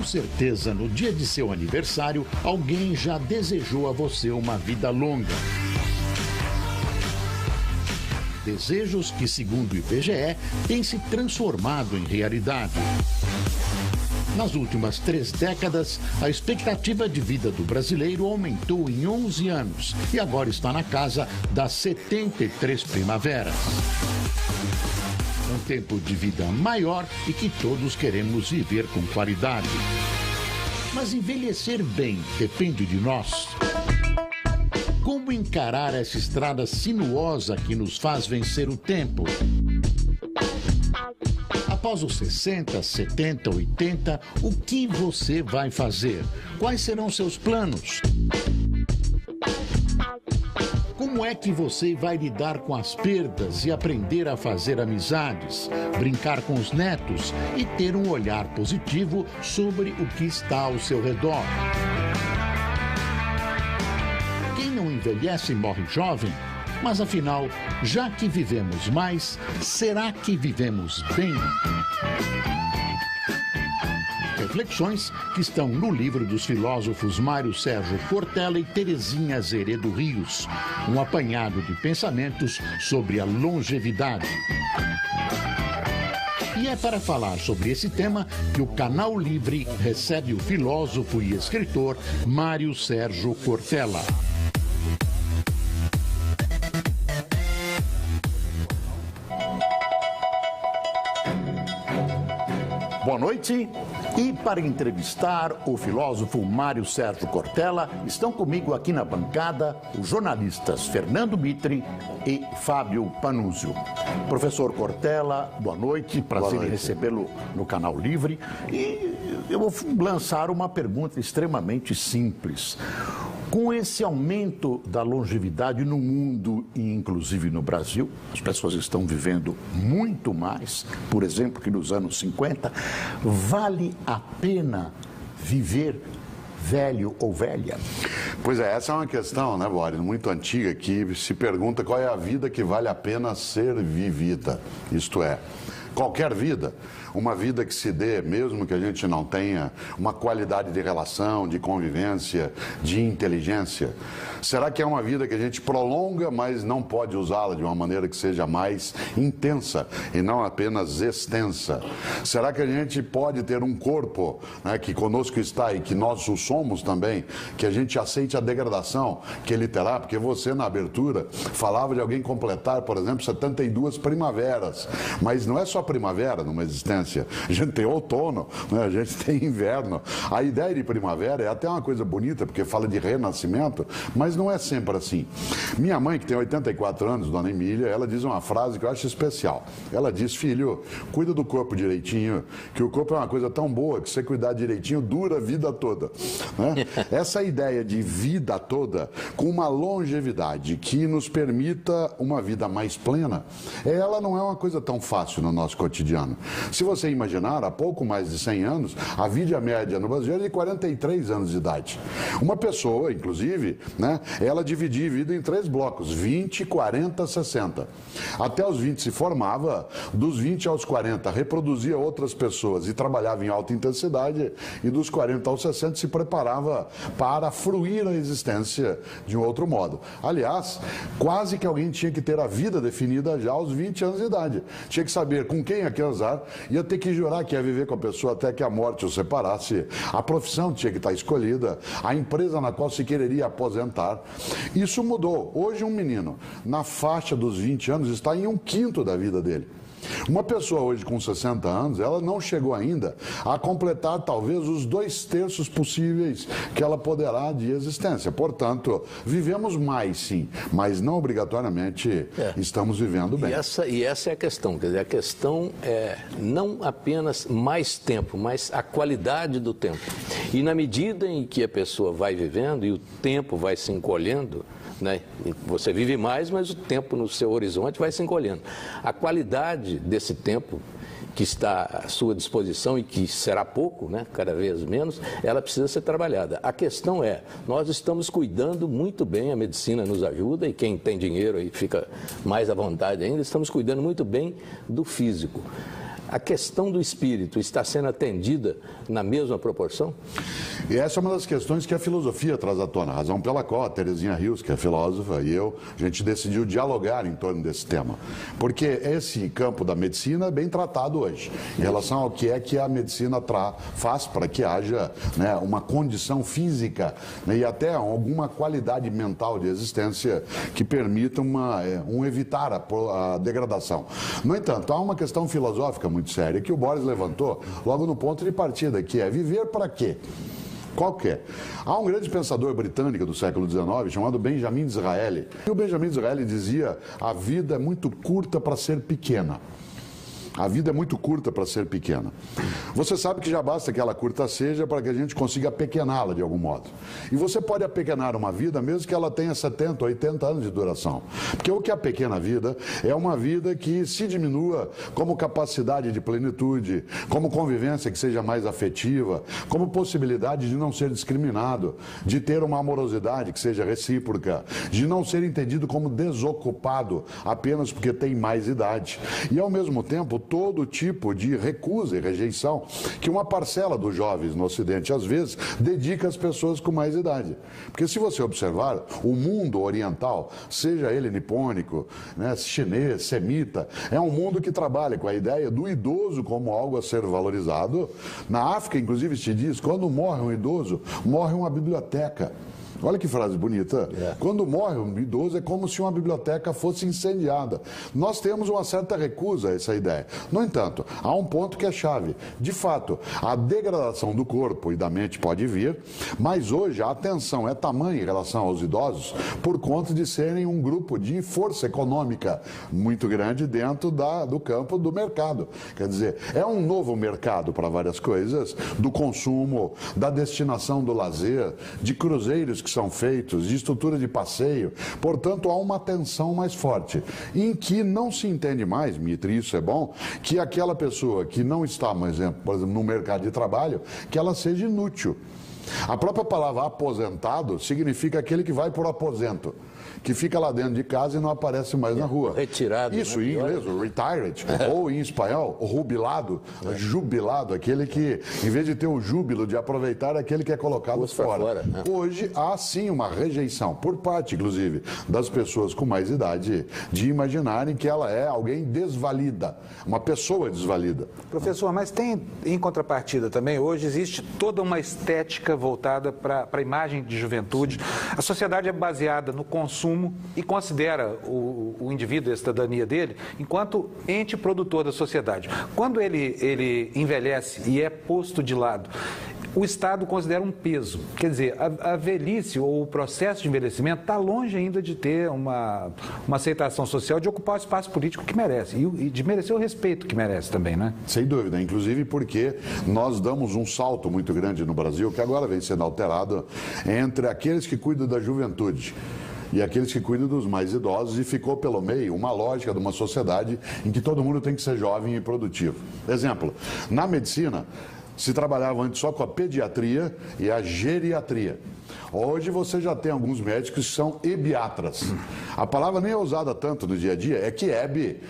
certeza, no dia de seu aniversário, alguém já desejou a você uma vida longa. Desejos que, segundo o IBGE, têm se transformado em realidade. Nas últimas 3 décadas, a expectativa de vida do brasileiro aumentou em 11 anos e agora está na casa das 73 primaveras. Um tempo de vida maior e que todos queremos viver com qualidade. Mas envelhecer bem depende de nós. Como encarar essa estrada sinuosa que nos faz vencer o tempo? Após os 60, 70, 80, o que você vai fazer? Quais serão seus planos? Como é que você vai lidar com as perdas e aprender a fazer amizades, brincar com os netos e ter um olhar positivo sobre o que está ao seu redor? Quem não envelhece morre jovem, mas afinal, já que vivemos mais, será que vivemos bem? Reflexões que estão no livro dos filósofos Mário Sérgio Cortella e Terezinha Azeredo Rios, um apanhado de pensamentos sobre a longevidade. E é para falar sobre esse tema que o Canal Livre recebe o filósofo e escritor Mário Sérgio Cortella. Boa noite. E para entrevistar o filósofo Mário Sérgio Cortella, estão comigo aqui na bancada os jornalistas Fernando Mitre e Fábio Panunzio. Professor Cortella, boa noite, prazer em recebê-lo no Canal Livre. E eu vou lançar uma pergunta extremamente simples. Com esse aumento da longevidade no mundo e inclusive no Brasil, as pessoas estão vivendo muito mais, por exemplo, que nos anos 50, vale a pena viver velho ou velha? Pois é, essa é uma questão, né, Boris, muito antiga, que se pergunta qual é a vida que vale a pena ser vivida, isto é, qualquer vida. Uma vida que se dê, mesmo que a gente não tenha uma qualidade de relação, de convivência, de inteligência. Será que é uma vida que a gente prolonga, mas não pode usá-la de uma maneira que seja mais intensa e não apenas extensa? Será que a gente pode ter um corpo, né, que conosco está e que nós o somos também, que a gente aceite a degradação que ele terá? Porque você, na abertura, falava de alguém completar, por exemplo, 72 primaveras. Mas não é só primavera numa existência. A gente tem outono, né? A gente tem inverno. A ideia de primavera é até uma coisa bonita, porque fala de renascimento, mas não é sempre assim. Minha mãe, que tem 84 anos, dona Emília, ela diz uma frase que eu acho especial. Ela diz: filho, cuida do corpo direitinho, que o corpo é uma coisa tão boa que se você cuidar direitinho, dura a vida toda. Né? Essa ideia de vida toda, com uma longevidade que nos permita uma vida mais plena, ela não é uma coisa tão fácil no nosso cotidiano. Se você imaginar, há pouco mais de 100 anos, a vida média no Brasil era de 43 anos de idade. Uma pessoa, inclusive, né, ela dividia a vida em 3 blocos, 20, 40, 60. Até os 20 se formava, dos 20 aos 40 reproduzia outras pessoas e trabalhava em alta intensidade, e dos 40 aos 60 se preparava para fruir a existência de um outro modo. Aliás, quase que alguém tinha que ter a vida definida já aos 20 anos de idade. Tinha que saber com quem ia casar, ia ter que jurar que ia viver com a pessoa até que a morte o separasse, a profissão tinha que estar escolhida, a empresa na qual se quereria aposentar. Isso mudou. Hoje um menino, na faixa dos 20 anos, está em 1/5 da vida dele. Uma pessoa hoje com 60 anos, ela não chegou ainda a completar talvez os 2/3 possíveis que ela poderá de existência. Portanto, vivemos mais sim, mas não obrigatoriamente estamos vivendo bem. E essa é a questão, quer dizer, a questão é não apenas mais tempo, mas a qualidade do tempo. E na medida em que a pessoa vai vivendo e o tempo vai se encolhendo, né? Você vive mais, mas o tempo no seu horizonte vai se encolhendo. A qualidade desse tempo que está à sua disposição e que será pouco, né, cada vez menos, ela precisa ser trabalhada. A questão é, nós estamos cuidando muito bem, a medicina nos ajuda e quem tem dinheiro aí fica mais à vontade ainda, estamos cuidando muito bem do físico. a questão do espírito está sendo atendida na mesma proporção? E essa é uma das questões que a filosofia traz à tona, razão pela qual a Terezinha Rios, que é filósofa, e eu, a gente decidiu dialogar em torno desse tema. Porque esse campo da medicina é bem tratado hoje, em relação ao que é que a medicina faz para que haja, né, uma condição física, né, e até alguma qualidade mental de existência que permita evitar a degradação. No entanto, há uma questão filosófica muito séria que o Boris levantou logo no ponto de partida, que é viver para quê? Qualquer. Há um grande pensador britânico do século XIX chamado Benjamin Disraeli. E o Benjamin Disraeli dizia: a vida é muito curta para ser pequena. A vida é muito curta para ser pequena. Você sabe que já basta que ela curta seja para que a gente consiga apequená-la de algum modo. E você pode apequenar uma vida mesmo que ela tenha 70, 80 anos de duração. Porque o que é a pequena vida é uma vida que se diminua como capacidade de plenitude, como convivência que seja mais afetiva, como possibilidade de não ser discriminado, de ter uma amorosidade que seja recíproca, de não ser entendido como desocupado apenas porque tem mais idade. E ao mesmo tempo, todo tipo de recusa e rejeição que uma parcela dos jovens no Ocidente, às vezes, dedica às pessoas com mais idade. Porque se você observar, o mundo oriental, seja ele nipônico, né, chinês, semita, é um mundo que trabalha com a ideia do idoso como algo a ser valorizado. Na África, inclusive, se diz, quando morre um idoso, morre uma biblioteca. Olha que frase bonita. Quando morre um idoso é como se uma biblioteca fosse incendiada. Nós temos uma certa recusa a essa ideia. No entanto, há um ponto que é chave. De fato, a degradação do corpo e da mente pode vir, mas hoje a atenção é tamanha em relação aos idosos por conta de serem um grupo de força econômica muito grande dentro do campo do mercado. Quer dizer, é um novo mercado para várias coisas, do consumo, da destinação do lazer, de cruzeiros que são feitos, de estrutura de passeio. Portanto, há uma tensão mais forte, em que não se entende mais, Mitri, isso é bom, que aquela pessoa que não está, por exemplo, no mercado de trabalho, que ela seja inútil. A própria palavra aposentado significa aquele que vai por aposento, que fica lá dentro de casa e não aparece mais na rua. Retirado. Isso, né? Em inglês, o retired, ou em espanhol, o jubilado, jubilado, aquele que, em vez de ter o júbilo de aproveitar, é aquele que é colocado fora. Né? Hoje, há sim uma rejeição, por parte, inclusive, das pessoas com mais idade, de imaginarem que ela é alguém desvalida, uma pessoa desvalida. Professor, mas tem, em contrapartida também, hoje existe toda uma estética voltada para a imagem de juventude. A sociedade é baseada no consumo e considera o indivíduo, a cidadania dele, enquanto ente produtor da sociedade. Quando ele envelhece e é posto de lado, o Estado considera um peso. Quer dizer, a velhice ou o processo de envelhecimento está longe ainda de ter uma aceitação social, de ocupar o espaço político que merece e de merecer o respeito que merece também, né? Sem dúvida, inclusive porque nós damos um salto muito grande no Brasil, que agora vem sendo alterado, entre aqueles que cuidam da juventude e aqueles que cuidam dos mais idosos, e ficou pelo meio uma lógica de uma sociedade em que todo mundo tem que ser jovem e produtivo. Exemplo, na medicina, se trabalhava antes só com a pediatria e a geriatria. Hoje você já tem alguns médicos que são ebiatras. A palavra nem é usada tanto no dia a dia, é que Hebe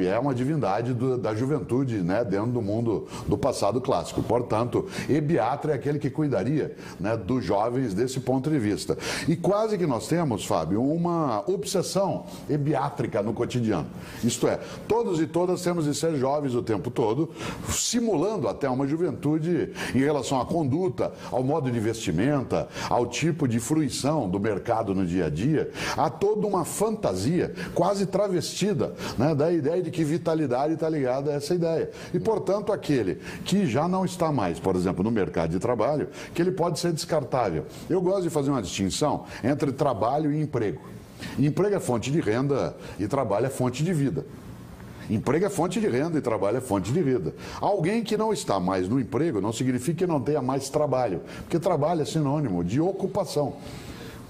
é uma divindade da juventude, né, dentro do mundo do passado clássico. Portanto, ebiatra é aquele que cuidaria, né, dos jovens desse ponto de vista. E quase que nós temos, Fábio, uma obsessão ebiátrica no cotidiano. Isto é, todos e todas temos de ser jovens o tempo todo, simulando até uma juventude em relação à conduta, ao modo de vestimenta, ao tipo de fruição do mercado no dia a dia. Há toda uma fantasia quase travestida, né, da ideia de que vitalidade está ligada a essa ideia. E, portanto, aquele que já não está mais, por exemplo, no mercado de trabalho, que ele pode ser descartável. Eu gosto de fazer uma distinção entre trabalho e emprego. Emprego é fonte de renda e trabalho é fonte de vida. Emprego é fonte de renda e trabalho é fonte de vida. Alguém que não está mais no emprego não significa que não tenha mais trabalho, porque trabalho é sinônimo de ocupação.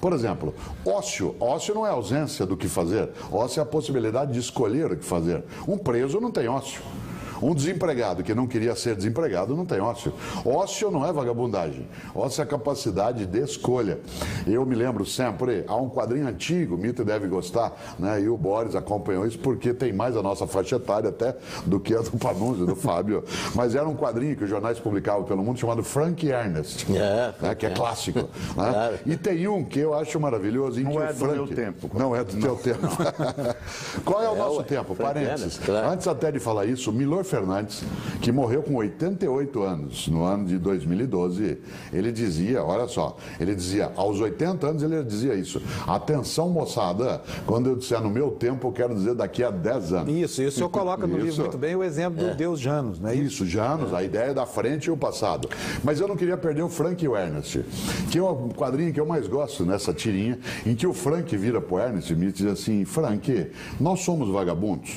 Por exemplo, ócio. Ócio não é ausência do que fazer. Ócio é a possibilidade de escolher o que fazer. Um preso não tem ócio. Um desempregado que não queria ser desempregado não tem ócio. Ócio não é vagabundagem. Ócio é a capacidade de escolha. Eu me lembro sempre, há um quadrinho antigo, o Mitre deve gostar, né? E o Boris acompanhou isso porque tem mais a nossa faixa etária até do que a do Panunzio, do Fábio. Mas era um quadrinho que os jornais publicavam pelo mundo chamado Frank Ernest, né? Que é clássico. Né? Claro. E tem um que eu acho maravilhoso. Em Não que é o do Frank... meu tempo. Não é do teu tempo. Qual é o nosso tempo? Frank Parênteses. Ernest, claro. Antes até de falar isso, Milor Fernandes, que morreu com 88 anos no ano de 2012, ele dizia, olha só, ele dizia, aos 80 anos ele dizia isso: atenção moçada, quando eu disser no meu tempo, eu quero dizer daqui a 10 anos. Isso, e o senhor coloca no livro muito bem o exemplo do Deus Janus, não é isso? Isso, Janus, a ideia da frente e o passado. Mas eu não queria perder o Frank e o Ernest, que é o quadrinho que eu mais gosto nessa tirinha, em que o Frank vira pro Ernest e me diz assim: Frank, nós somos vagabundos.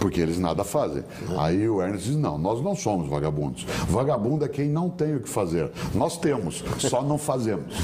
Porque eles nada fazem. Aí o Ernest diz: não, nós não somos vagabundos. Vagabundo é quem não tem o que fazer. Nós temos, só não fazemos.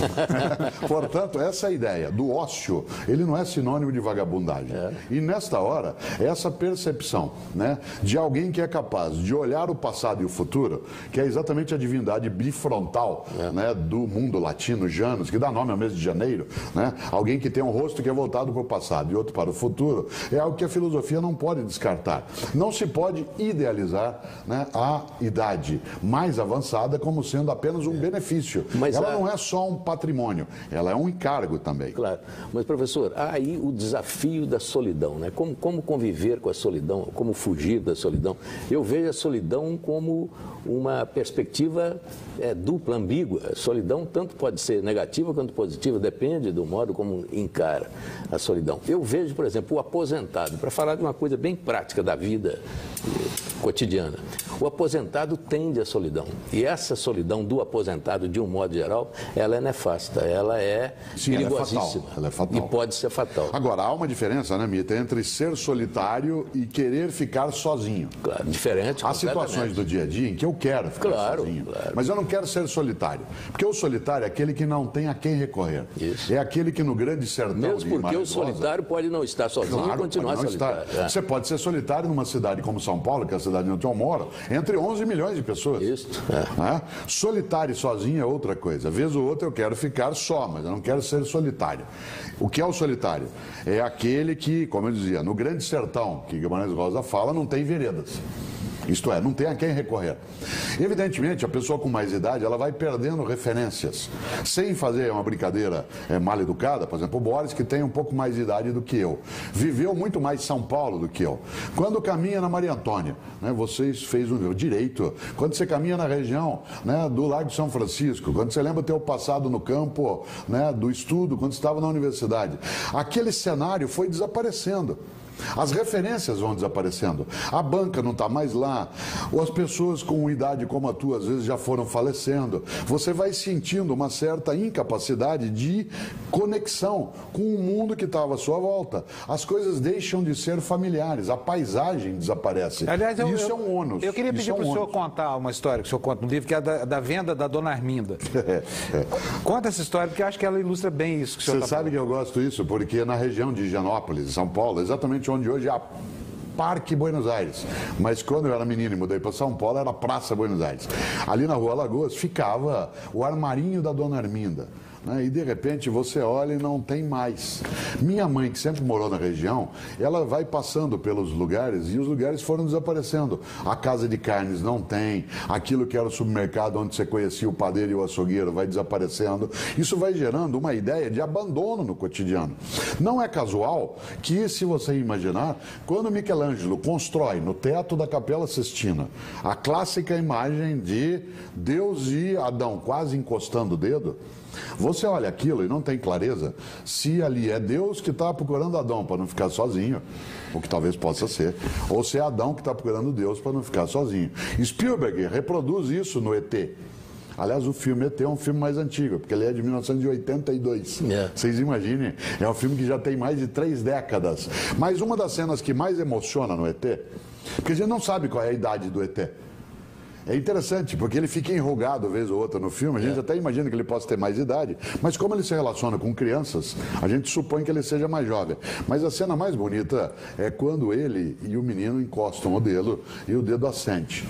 Portanto, essa ideia do ócio, ele não é sinônimo de vagabundagem. E nesta hora, essa percepção, né, de alguém que é capaz de olhar o passado e o futuro, que é exatamente a divindade bifrontal, né, do mundo latino, Janus, que dá nome ao mês de janeiro, né, alguém que tem um rosto que é voltado para o passado e outro para o futuro, é algo que a filosofia não pode descartar. Não se pode idealizar, né, a idade mais avançada como sendo apenas um benefício. Mas ela não é só um patrimônio, ela é um encargo também. Claro. Mas, professor, há aí o desafio da solidão, né? Como conviver com a solidão, como fugir da solidão. Eu vejo a solidão como uma perspectiva dupla, ambígua. A solidão tanto pode ser negativa quanto positiva, depende do modo como encara a solidão. Eu vejo, por exemplo, o aposentado, para falar de uma coisa bem prática da vida cotidiana. O aposentado tende à solidão. E essa solidão do aposentado, de um modo geral, ela é nefasta, ela é perigosíssima. Ela é fatal. E pode ser fatal. Agora, há uma diferença, né, Mita, entre ser solitário e querer ficar sozinho. Claro, diferente. Há situações do dia a dia em que eu quero ficar sozinho, mas eu não quero ser solitário. Porque o solitário é aquele que não tem a quem recorrer. Isso. É aquele que no grande sertão mesmo porque o solitário pode não estar sozinho e continuar solitário. Você pode ser solitário numa cidade como São Paulo, que é a cidade onde eu moro, entre 11 milhões de pessoas. Isso. Né? Solitário e sozinho é outra coisa. Vez ou outra eu quero ficar só, mas eu não quero ser solitário. O que é o solitário? É aquele que, como eu dizia, no grande sertão, que Guimarães Rosa fala, não tem veredas. Isto é, não tem a quem recorrer. Evidentemente, a pessoa com mais idade, ela vai perdendo referências. Sem fazer uma brincadeira mal educada, por exemplo, o Boris, que tem um pouco mais de idade do que eu, viveu muito mais São Paulo do que eu. Quando caminha na Maria Antônia, né, vocês fez o direito. Quando você caminha na região, né, do Largo de São Francisco, quando você lembra o teu passado no campo, né, do estudo, quando estava na universidade, aquele cenário foi desaparecendo. As referências vão desaparecendo. A banca não está mais lá. Ou as pessoas com idade como a tua, às vezes, já foram falecendo. Você vai sentindo uma certa incapacidade de conexão com o mundo que estava à sua volta. As coisas deixam de ser familiares. A paisagem desaparece. Aliás, isso é um ônus. Eu queria pedir para o senhor contar uma história que o senhor conta no livro, que é da venda da Dona Arminda. Conta essa história, porque eu acho que ela ilustra bem isso que o senhor Você sabe que eu gosto disso, porque na região de Higienópolis, São Paulo, exatamente onde hoje há Parque Buenos Aires, mas quando eu era menino e mudei para São Paulo, era Praça Buenos Aires. Ali na Rua Lagoas ficava o armarinho da Dona Arminda. Né? E de repente você olha e não tem mais. Minha mãe, que sempre morou na região, ela vai passando pelos lugares e os lugares foram desaparecendo. A casa de carnes não tem, aquilo que era o supermercado onde você conhecia o padeiro e o açougueiro vai desaparecendo. Isso vai gerando uma ideia de abandono no cotidiano. Não é casual que, se você imaginar, quando Michelangelo constrói no teto da Capela Sistina a clássica imagem de Deus e Adão quase encostando o dedo, você olha aquilo e não tem clareza se ali é Deus que está procurando Adão para não ficar sozinho, o que talvez possa ser, ou se é Adão que está procurando Deus para não ficar sozinho. Spielberg reproduz isso no ET. Aliás, o filme ET é um filme mais antigo, porque ele é de 1982. Vocês imaginem, é um filme que já tem mais de 3 décadas. Mas uma das cenas que mais emociona no ET, porque a gente não sabe qual é a idade do ET. É interessante, porque ele fica enrugado vez ou outra no filme, a gente até imagina que ele possa ter mais idade, mas como ele se relaciona com crianças, a gente supõe que ele seja mais jovem. Mas a cena mais bonita é quando ele e o menino encostam o dedo e o dedo acende.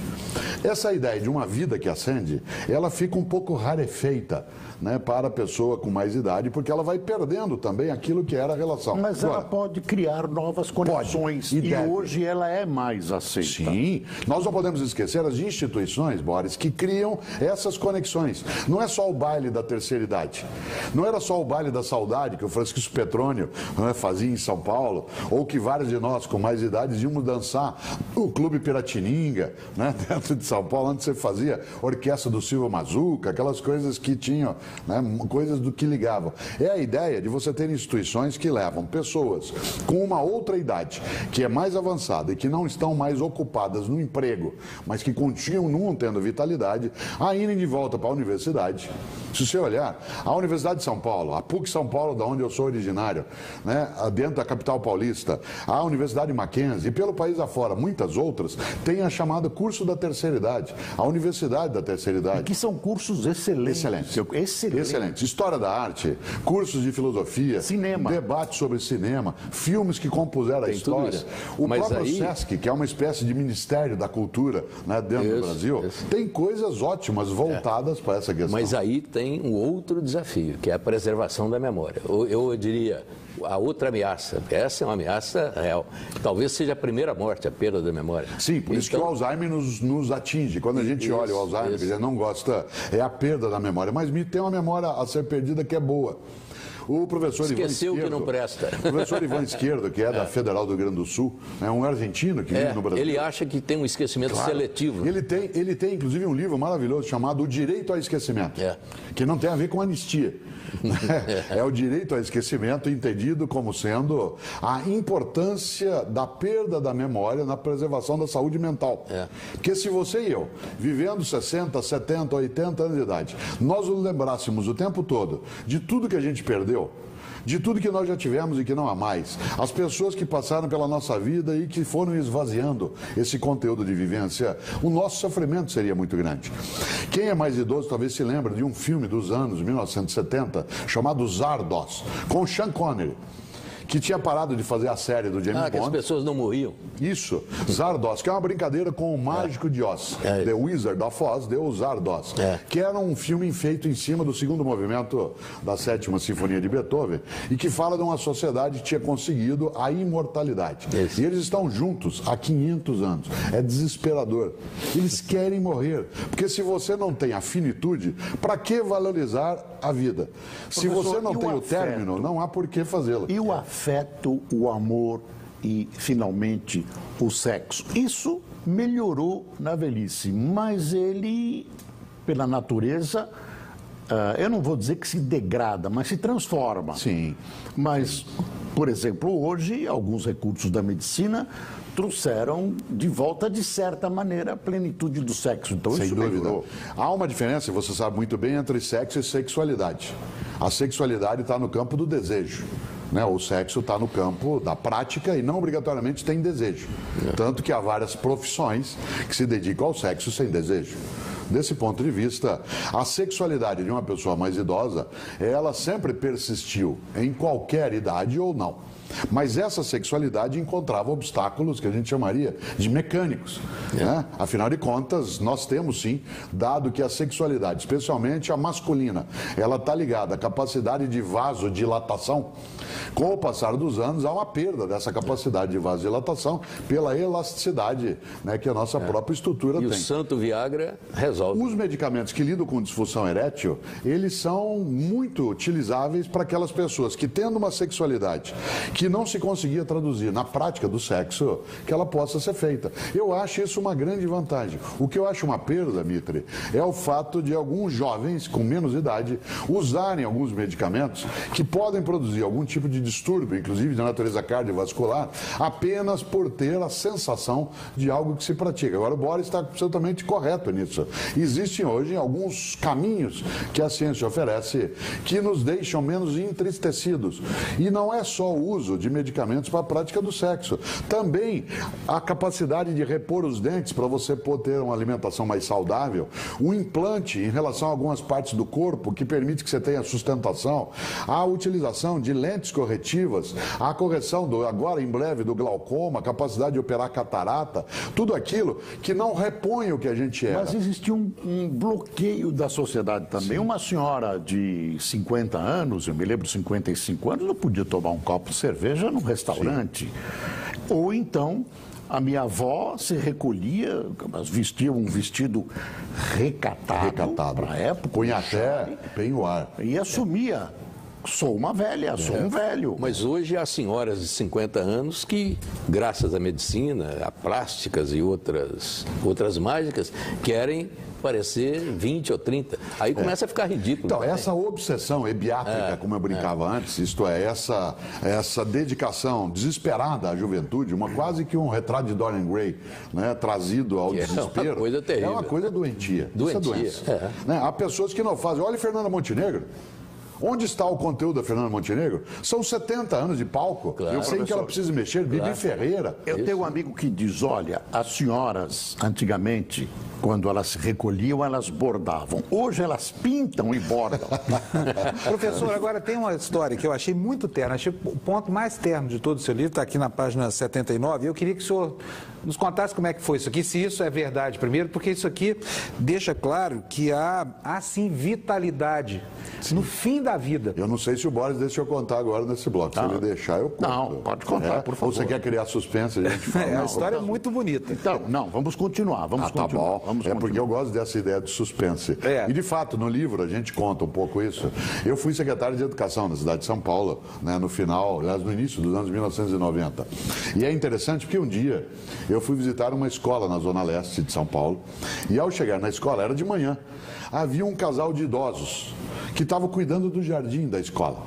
Essa ideia de uma vida que acende, ela fica um pouco rarefeita, né, para a pessoa com mais idade, porque ela vai perdendo também aquilo que era a relação. Mas ela pode criar novas conexões e hoje ela é mais aceita. Sim, nós não podemos esquecer as instituições, Boris, que criam essas conexões. Não é só o baile da terceira idade, não era só o baile da saudade que o Francisco Petrônio, né, fazia em São Paulo, ou que vários de nós com mais idade íamos dançar o Clube Piratininga, né, dentro de São Paulo, onde você fazia orquestra do Silvio Mazuca, aquelas coisas que tinham, né, coisas do que ligavam. É a ideia de você ter instituições que levam pessoas com uma outra idade, que é mais avançada e que não estão mais ocupadas no emprego, mas que continuam tendo vitalidade, a irem de volta para a universidade. Se você olhar, a Universidade de São Paulo, a PUC São Paulo, da onde eu sou originário, né, dentro da capital paulista, a Universidade Mackenzie e pelo país afora, muitas outras, têm a chamada curso da terceira idade, a Universidade da terceira idade. E que são cursos excelentes. Excelentes. História da arte, cursos de filosofia, cinema, debate sobre cinema, filmes que compuseram a história. O próprio SESC, que é uma espécie de Ministério da Cultura, né, dentro do Brasil, tem coisas ótimas voltadas para essa questão. Mas aí tem um outro desafio, que é a preservação da memória. Eu diria, a outra ameaça, essa é uma ameaça real. Talvez seja a primeira morte, a perda da memória. Sim, por isso que o Alzheimer nos atinge. Quando a gente olha o Alzheimer, quer dizer, não gosta, é a perda da memória. Mas tem uma memória a ser perdida que é boa. O professor Esqueceu Ivan Esquerdo, que não presta. O professor Ivan Esquerdo, que é da Federal do Rio Grande do Sul, é um argentino que vive no Brasil. Ele acha que tem um esquecimento seletivo. Ele tem, inclusive, um livro maravilhoso chamado O Direito ao Esquecimento, que não tem a ver com anistia. É o direito ao esquecimento entendido como sendo a importância da perda da memória na preservação da saúde mental. Porque se você e eu, vivendo 60, 70, 80 anos de idade, nós nos lembrássemos o tempo todo de tudo que a gente perdeu, de tudo que nós já tivemos e que não há mais, as pessoas que passaram pela nossa vida e que foram esvaziando esse conteúdo de vivência, o nosso sofrimento seria muito grande. Quem é mais idoso talvez se lembre de um filme dos anos 1970 chamado Zardoz, com Sean Connery, que tinha parado de fazer a série do James Bond. Que as pessoas não morriam. Isso, Zardoz, que é uma brincadeira com o Mágico de Oz. The Wizard of Oz deu o Zardoz, que era um filme feito em cima do segundo movimento da Sétima Sinfonia de Beethoven e que fala de uma sociedade que tinha conseguido a imortalidade. E eles estão juntos há 500 anos. É desesperador. Eles querem morrer, porque se você não tem a finitude, para que valorizar a vida? Se você não tem o término, não há por que fazê-la. E o afeto, o amor e, finalmente, o sexo. Isso melhorou na velhice, mas ele, pela natureza, eu não vou dizer que se degrada, mas se transforma. Sim. Mas, por exemplo, hoje, alguns recursos da medicina trouxeram de volta, de certa maneira, a plenitude do sexo. Então, sem isso dúvida. melhorou. Há uma diferença, você sabe muito bem, entre sexo e sexualidade. A sexualidade está no campo do desejo. Né? O sexo está no campo da prática e não obrigatoriamente tem desejo. Tanto que há várias profissões que se dedicam ao sexo sem desejo. Desse ponto de vista, a sexualidade de uma pessoa mais idosa, ela sempre persistiu, em qualquer idade ou não. Mas essa sexualidade encontrava obstáculos que a gente chamaria de mecânicos. Né? Afinal de contas, nós temos sim, dado que a sexualidade, especialmente a masculina, ela está ligada à capacidade de vasodilatação. Com o passar dos anos, há uma perda dessa capacidade de vasodilatação pela elasticidade, né, que a nossa própria estrutura tem. E o santo Viagra resolve. Os medicamentos que lidam com disfunção erétil, eles são muito utilizáveis para aquelas pessoas que, tendo uma sexualidade que não se conseguia traduzir na prática do sexo, que ela possa ser feita. Eu acho isso uma grande vantagem. O que eu acho uma perda, Mitre, é o fato de alguns jovens com menos idade usarem alguns medicamentos que podem produzir algum tipo de distúrbio, inclusive de natureza cardiovascular, apenas por ter a sensação de algo que se pratica. Agora, o Boris está absolutamente correto nisso. Existem hoje alguns caminhos que a ciência oferece que nos deixam menos entristecidos. E não é só o uso de medicamentos para a prática do sexo. Também a capacidade de repor os dentes para você poder ter uma alimentação mais saudável, um implante em relação a algumas partes do corpo que permite que você tenha sustentação, a utilização de lentes corretivas, a correção agora em breve do glaucoma, a capacidade de operar catarata, tudo aquilo que não repõe o que a gente era. Mas existia um bloqueio da sociedade também. Sim. Uma senhora de 50 anos, eu me lembro de 55 anos, não podia tomar um copo de cerveja num restaurante. Sim. Ou então a minha avó se recolhia, vestia um vestido recatado para a época. Punha até penhoar. E assumia. Sou uma velha, sou um velho. Mas hoje há senhoras de 50 anos que, graças à medicina, a plásticas e outras mágicas, querem parecer 20 ou 30. Aí começa a ficar ridículo. Então, essa obsessão ebiátrica, como eu brincava antes, isto é, essa dedicação desesperada à juventude, quase que um retrato de Dorian Gray, né, trazido ao desespero. É uma coisa terrível. É uma coisa doentia. Isso é doença. Né? Há pessoas que não fazem. Olha Fernanda Montenegro. Onde está o conteúdo da Fernanda Montenegro? São 70 anos de palco. Claro, eu sei que ela precisa mexer. Bibi Ferreira. Eu tenho um amigo que diz, olha, as senhoras, antigamente, quando elas se recolhiam, elas bordavam. Hoje elas pintam e bordam. Professor, agora tem uma história que eu achei muito terna. Achei o ponto mais terno de todo o seu livro, está aqui na página 79. Eu queria que o senhor nos contasse como é que foi isso aqui, se isso é verdade primeiro, porque isso aqui deixa claro que há sim, vitalidade. Sim. No fim da vida. Eu não sei se o Boris deixa eu contar agora nesse bloco. Se ele deixar, eu conto. Não, pode contar, por favor. Ou você quer criar suspense, a gente fala. A história é muito bonita. Então, não, vamos continuar. Tá bom. Porque eu gosto dessa ideia de suspense. E, de fato, no livro a gente conta um pouco isso. Eu fui secretário de Educação na cidade de São Paulo, né, no final, aliás, no início dos anos 1990. E é interessante porque um dia eu fui visitar uma escola na Zona Leste de São Paulo e, ao chegar na escola, era de manhã, havia um casal de idosos que estavam cuidando do jardim da escola.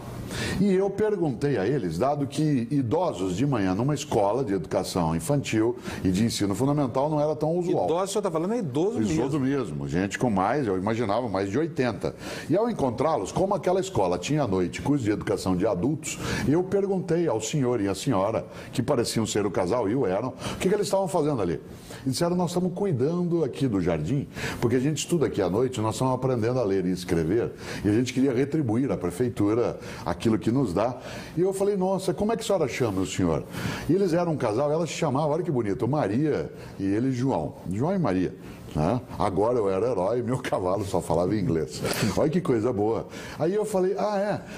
E eu perguntei a eles, dado que idosos de manhã numa escola de educação infantil e de ensino fundamental não era tão usual. Idoso, o senhor está falando, é idoso mesmo. Idoso mesmo, gente com mais, eu imaginava, mais de 80. E ao encontrá-los, como aquela escola tinha à noite curso de educação de adultos, eu perguntei ao senhor e à senhora, que pareciam ser o casal e o eram, o que eles estavam fazendo ali. E disseram, nós estamos cuidando aqui do jardim, porque a gente estuda aqui à noite, nós estamos aprendendo a ler e escrever, e a gente queria retribuir à prefeitura aquilo que nos dá. E eu falei, nossa, como é que a senhora chama o senhor? E eles eram um casal, ela se chamava, olha que bonito, Maria e ele João. João e Maria. Né? Agora eu era herói e meu cavalo só falava inglês. Olha que coisa boa. Aí eu falei,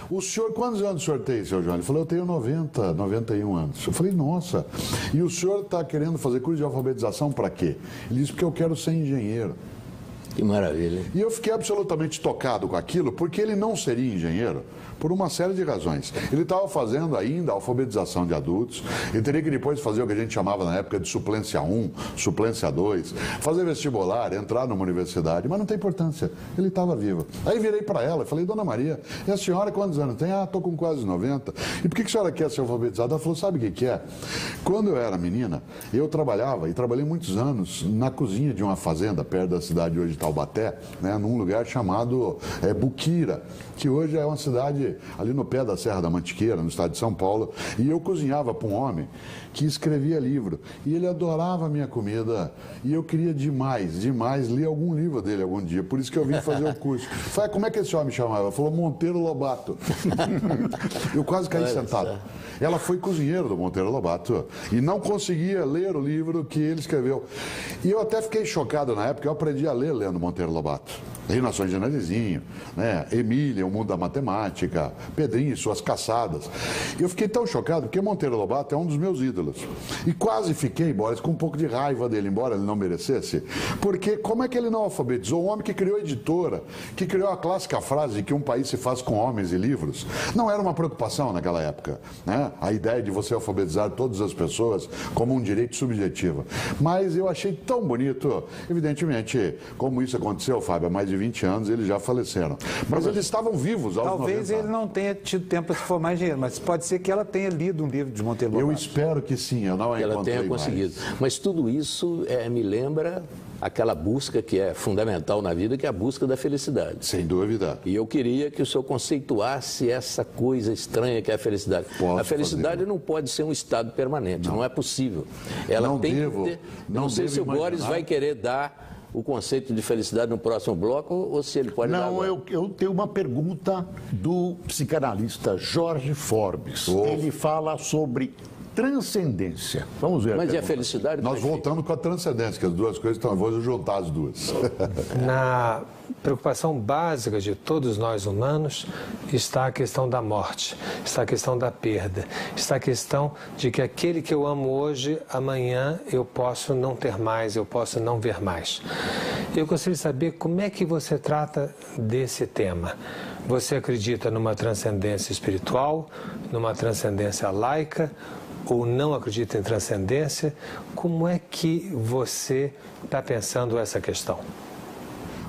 o senhor, quantos anos o senhor tem, seu João? Ele falou, eu tenho 91 anos. Eu falei, nossa, e o senhor está querendo fazer curso de alfabetização para quê? Ele disse, porque eu quero ser engenheiro. Que maravilha. E eu fiquei absolutamente tocado com aquilo, porque ele não seria engenheiro por uma série de razões. Ele estava fazendo ainda a alfabetização de adultos, ele teria que depois fazer o que a gente chamava na época de suplência 1, suplência 2, fazer vestibular, entrar numa universidade, mas não tem importância, ele estava vivo. Aí virei para ela e falei, dona Maria, e a senhora quantos anos tem? Estou com quase 90. E por que a senhora quer ser alfabetizada? Ela falou, sabe o que é? Quando eu era menina, eu trabalhava, e trabalhei muitos anos, na cozinha de uma fazenda perto da cidade hoje de Taubaté, né, num lugar chamado Buquira, que hoje é uma cidade ali no pé da Serra da Mantiqueira, no estado de São Paulo, e eu cozinhava para um homem que escrevia livro, e ele adorava a minha comida, e eu queria demais ler algum livro dele algum dia, por isso que eu vim fazer o curso. Falei, como é que esse homem chamava? Ela falou, Monteiro Lobato. Eu quase caí sentado. Ela foi cozinheira do Monteiro Lobato e não conseguia ler o livro que ele escreveu. E eu até fiquei chocado na época, eu aprendi a ler lendo Monteiro Lobato. Reinações de Narizinho, né? Emília, O Mundo da Matemática, Pedrinho e Suas Caçadas. Eu fiquei tão chocado porque Monteiro Lobato é um dos meus ídolos. E quase fiquei, Boris, com um pouco de raiva dele, embora ele não merecesse, porque como é que ele não alfabetizou? Um homem que criou a editora, que criou a clássica frase de que um país se faz com homens e livros, não era uma preocupação naquela época, né? A ideia de você alfabetizar todas as pessoas como um direito subjetivo. Mas eu achei tão bonito, evidentemente, como isso aconteceu, Fábio, há mais de de 20 anos eles já faleceram. Mas eles estavam vivos aos 90 Talvez ele anos. não tenha tido tempo para se formar engenheiro, mas pode ser que ela tenha lido um livro de Monteiro Lobato. Eu espero que sim, eu não a Que ela encontrei tenha conseguido. Mas tudo isso me lembra aquela busca que é fundamental na vida, que é a busca da felicidade. Sem dúvida. E eu queria que o senhor conceituasse essa coisa estranha que é a felicidade. Posso a felicidade fazer. não pode ser um estado permanente, não é possível. Ela Não tem devo- que ter... não Não sei devo se o Boris imaginar. vai querer dar o conceito de felicidade no próximo bloco ou se ele pode dar Não, agora. eu tenho uma pergunta do psicanalista Jorge Forbes. Ele fala sobre transcendência. Vamos ver. Mas e a pergunta. felicidade? Nós voltamos com a transcendência, que as duas coisas estão. Vou juntar as duas. Na preocupação básica de todos nós humanos está a questão da morte, está a questão da perda, está a questão de que aquele que eu amo hoje, amanhã eu posso não ter mais, eu posso não ver mais. Eu gostaria de saber como é que você trata desse tema. Você acredita numa transcendência espiritual, numa transcendência laica, ou não acredita em transcendência? Como é que você está pensando essa questão?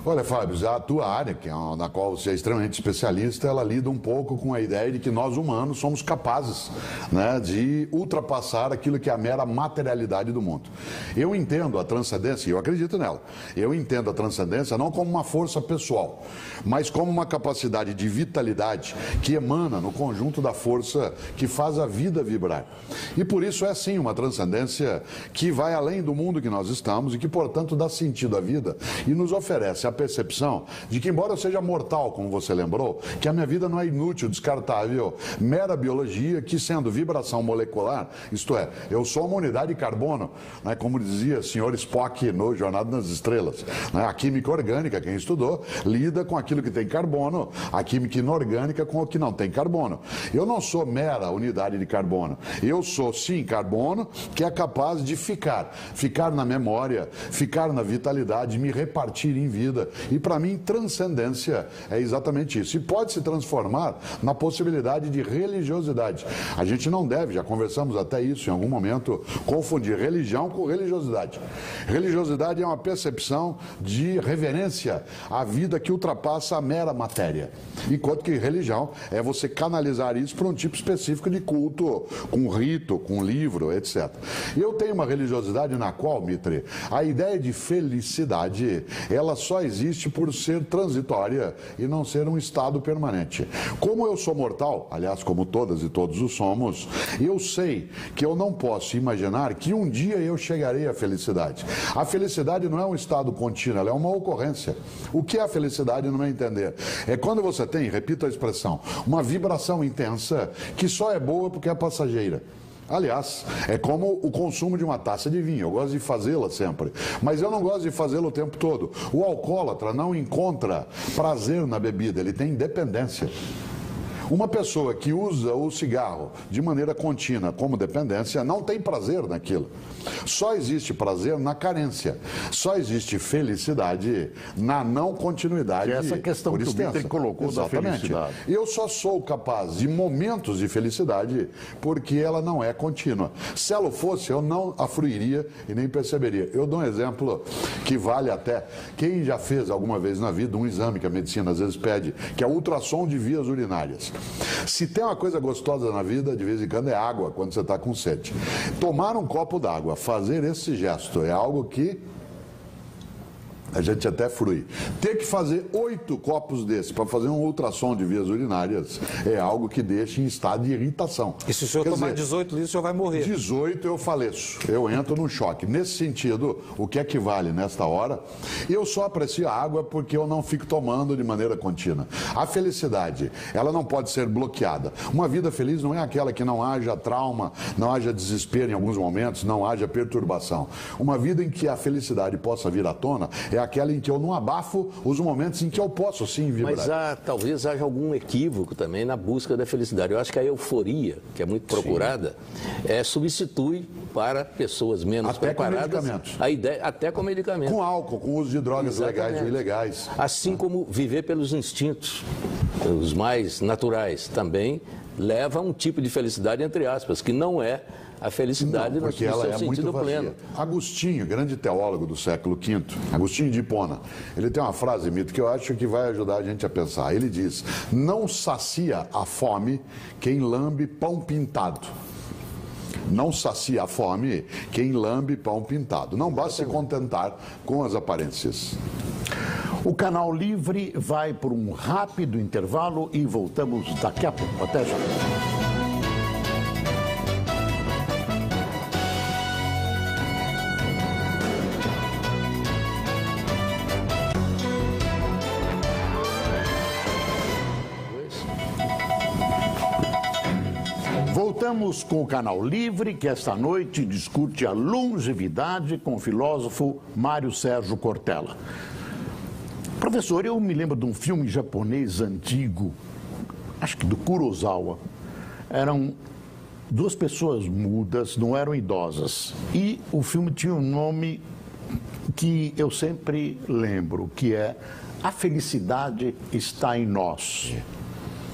Olha, Fábio, a tua área, que é na qual você é extremamente especialista, ela lida um pouco com a ideia de que nós humanos somos capazes, né, de ultrapassar aquilo que é a mera materialidade do mundo. Eu entendo a transcendência, e eu acredito nela, eu entendo a transcendência não como uma força pessoal, mas como uma capacidade de vitalidade que emana no conjunto da força que faz a vida vibrar. E por isso é sim uma transcendência que vai além do mundo que nós estamos e que, portanto, dá sentido à vida e nos oferece a percepção de que, embora eu seja mortal, como você lembrou, que a minha vida não é inútil, descartável, mera biologia que, sendo vibração molecular, isto é, eu sou uma unidade de carbono, né, como dizia o senhor Spock no Jornada nas Estrelas. Né, a química orgânica, quem estudou, lida com aquilo que tem carbono, a química inorgânica com o que não tem carbono. Eu não sou mera unidade de carbono, eu sou, sim, carbono que é capaz de ficar na memória, ficar na vitalidade, me repartir em vida. E para mim, transcendência é exatamente isso. E pode se transformar na possibilidade de religiosidade. A gente não deve, já conversamos até isso em algum momento, confundir religião com religiosidade. Religiosidade é uma percepção de reverência à vida que ultrapassa a mera matéria. Enquanto que religião é você canalizar isso para um tipo específico de culto, com rito, com livro, etc. Eu tenho uma religiosidade na qual, Mitre, a ideia de felicidade, ela só existe por ser transitória e não ser um estado permanente. Como eu sou mortal, aliás, como todas e todos o somos, eu sei que eu não posso imaginar que um dia eu chegarei à felicidade. A felicidade não é um estado contínuo, ela é uma ocorrência. O que é a felicidade, no meu entender? É quando você tem, repito a expressão, uma vibração intensa que só é boa porque é passageira. Aliás, é como o consumo de uma taça de vinho. Eu gosto de fazê-la sempre, mas eu não gosto de fazê-la o tempo todo. O alcoólatra não encontra prazer na bebida, ele tem dependência. Uma pessoa que usa o cigarro de maneira contínua como dependência não tem prazer naquilo. Só existe prazer na carência. Só existe felicidade na não continuidade. Que é essa questão por que o extensa. Mitre colocou da Exatamente. felicidade. Eu só sou capaz de momentos de felicidade porque ela não é contínua. Se ela fosse, eu não a fruiria e nem perceberia. Eu dou um exemplo que vale até. Quem já fez alguma vez na vida um exame que a medicina às vezes pede, que é o ultrassom de vias urinárias. Se tem uma coisa gostosa na vida, de vez em quando, é água, quando você está com sede. Tomar um copo d'água, fazer esse gesto, é algo que a gente até frui. Ter que fazer 8 copos desses para fazer um ultrassom de vias urinárias é algo que deixa em estado de irritação. E se o senhor Quer tomar dizer, 18 litros, o senhor vai morrer. 18 eu faleço, eu entro num choque. Nesse sentido, o que equivale nesta hora, eu só aprecio a água porque eu não fico tomando de maneira contínua. A felicidade, ela não pode ser bloqueada. Uma vida feliz não é aquela que não haja trauma, não haja desespero em alguns momentos, não haja perturbação. Uma vida em que a felicidade possa vir à tona é aquela em que eu não abafo os momentos em que eu posso sim vibrar. Mas talvez haja algum equívoco também na busca da felicidade. Eu acho que a euforia, que é muito procurada, substitui para pessoas menos até preparadas com medicamentos. A ideia, até com medicamentos. Com álcool, com uso de drogas legais ou ilegais. Assim como viver pelos instintos, os mais naturais, também leva a um tipo de felicidade, entre aspas, que não é a felicidade no seu sentido pleno. Agostinho, grande teólogo do século V, Agostinho de Hipona, ele tem uma frase, Mito, que eu acho que vai ajudar a gente a pensar. Ele diz: não sacia a fome quem lambe pão pintado. Não sacia a fome quem lambe pão pintado. Não basta se contentar com as aparências. O Canal Livre vai por um rápido intervalo e voltamos daqui a pouco. Até já. Voltamos com o Canal Livre, que esta noite discute a longevidade com o filósofo Mário Sérgio Cortella. Professor, eu me lembro de um filme japonês antigo, acho que do Kurosawa. Eram duas pessoas mudas, não eram idosas. E o filme tinha um nome que eu sempre lembro, que é A Felicidade Está em Nós.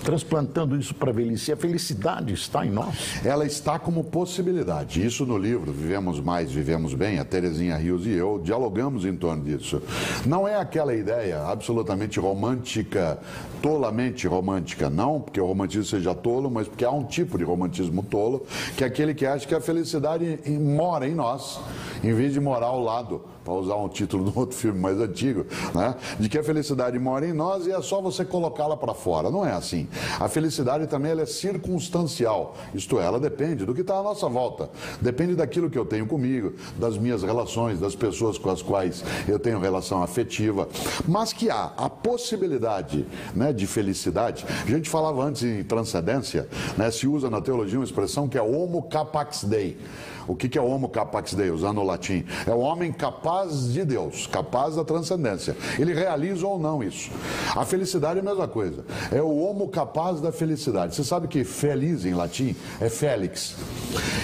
Transplantando isso para a velhice, a felicidade está em nós? Ela está como possibilidade. Isso no livro Vivemos Mais, Vivemos Bem, a Terezinha Rios e eu dialogamos em torno disso. Não é aquela ideia absolutamente romântica, tolamente romântica, não porque o romantismo seja tolo, mas porque há um tipo de romantismo tolo, que é aquele que acha que a felicidade mora em nós, em vez de morar ao lado, para usar um título de um outro filme mais antigo, né? De que a felicidade mora em nós e é só você colocá-la para fora. Não é assim. A felicidade também ela é circunstancial, isto é, ela depende do que está à nossa volta, depende daquilo que eu tenho comigo, das minhas relações, das pessoas com as quais eu tenho relação afetiva, mas que há a possibilidade, né, de felicidade. A gente falava antes em transcendência, né, se usa na teologia uma expressão que é homo capax Dei. O que é homo capax Dei, usando o latim? É o homem capaz de Deus, capaz da transcendência. Ele realiza ou não isso. A felicidade é a mesma coisa. É o homo capaz da felicidade. Você sabe que feliz em latim é félix.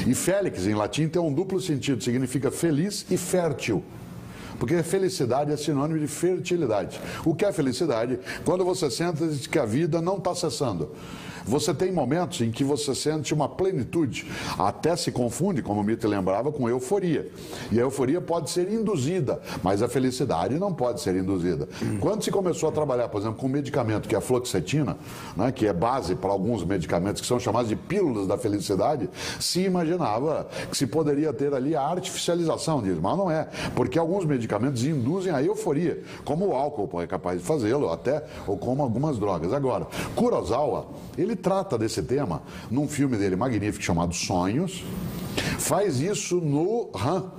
E félix em latim tem um duplo sentido, significa feliz e fértil. Porque felicidade é sinônimo de fertilidade. O que é felicidade? Quando você sente que a vida não está cessando. Você tem momentos em que você sente uma plenitude, até se confunde, como o Mito lembrava, com euforia. E a euforia pode ser induzida, mas a felicidade não pode ser induzida. Quando se começou a trabalhar, por exemplo, com um medicamento que é a fluoxetina, né, que é base para alguns medicamentos que são chamados de pílulas da felicidade, se imaginava que se poderia ter ali a artificialização disso, mas não é, porque alguns medicamentos induzem a euforia, como o álcool é capaz de fazê-lo, até, ou como algumas drogas. Agora, Kurosawa, ele trata desse tema num filme dele magnífico chamado Sonhos, faz isso no Han,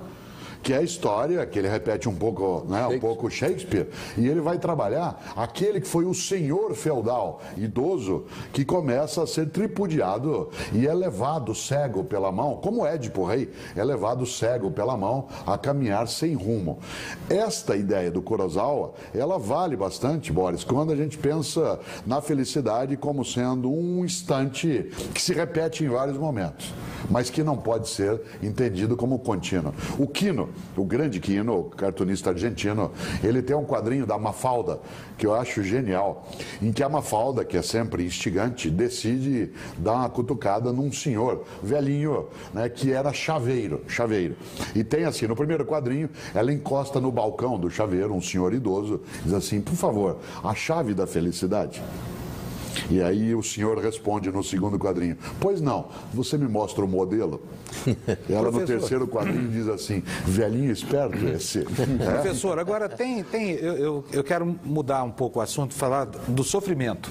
que é a história que ele repete um pouco, né, um pouco Shakespeare, e ele vai trabalhar aquele que foi o senhor feudal idoso que começa a ser tripudiado e é levado cego pela mão, como Édipo Rei, é levado cego pela mão a caminhar sem rumo. Esta ideia do Kurosawa, ela vale bastante, Boris, quando a gente pensa na felicidade como sendo um instante que se repete em vários momentos, mas que não pode ser entendido como contínuo. O Quino, o grande Quino, o cartunista argentino, ele tem um quadrinho da Mafalda, que eu acho genial, em que a Mafalda, que é sempre instigante, decide dar uma cutucada num senhor velhinho, né, que era chaveiro. E tem assim, no primeiro quadrinho, ela encosta no balcão do chaveiro, um senhor idoso, diz assim: por favor, a chave da felicidade. E aí o senhor responde no segundo quadrinho: pois não, você me mostra o modelo? Ela no terceiro quadrinho diz assim: velhinho esperto esse. Professor, agora eu quero mudar um pouco o assunto, falar do sofrimento.